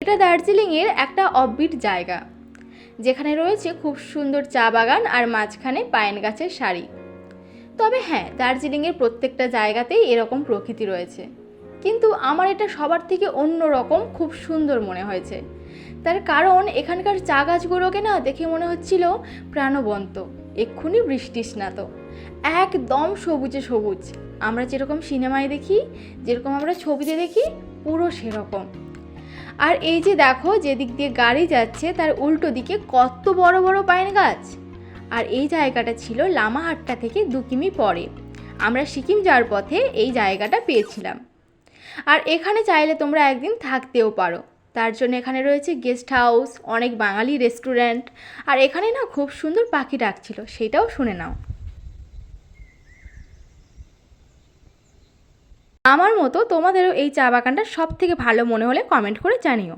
এটা দার্জিলিংয়ের একটা অফবিট জায়গা, যেখানে রয়েছে খুব সুন্দর চা বাগান আর মাঝখানে পাইন গাছের সারি। তবে হ্যাঁ, দার্জিলিংয়ের প্রত্যেকটা জায়গাতেই এরকম প্রকৃতি রয়েছে, কিন্তু আমার এটা সবার থেকে অন্য রকম খুব সুন্দর মনে হয়েছে। তার কারণ এখানকার চা গাছগুলোকে না দেখে মনে হচ্ছিল প্রাণবন্ত, এক্ষুনি বৃষ্টি স্নাত, একদম সবুজে সবুজ। আমরা যেরকম সিনেমায় দেখি, যেরকম আমরা ছবিতে দেখি, পুরো সেরকম। আর এই যে দেখো, যেদিক দিয়ে গাড়ি যাচ্ছে তার উল্টো দিকে কত বড় বড় পাইন গাছ। আর এই জায়গাটা ছিল লামাহাট্টা থেকে 2 কিমি পরে। আমরা সিকিম যাওয়ার পথে এই জায়গাটা পেয়েছিলাম। আর এখানে চাইলে তোমরা একদিন থাকতেও পারো। তার জন্য এখানে রয়েছে গেস্ট হাউস, অনেক বাঙালি রেস্টুরেন্ট। আর এখানে না খুব সুন্দর পাখি ডাকছিল, সেটাও শুনে নাও। আমার মতো তোমাদেরও এই চা বাগানটা সব থেকে ভালো মনে হলে কমেন্ট করে জানিও।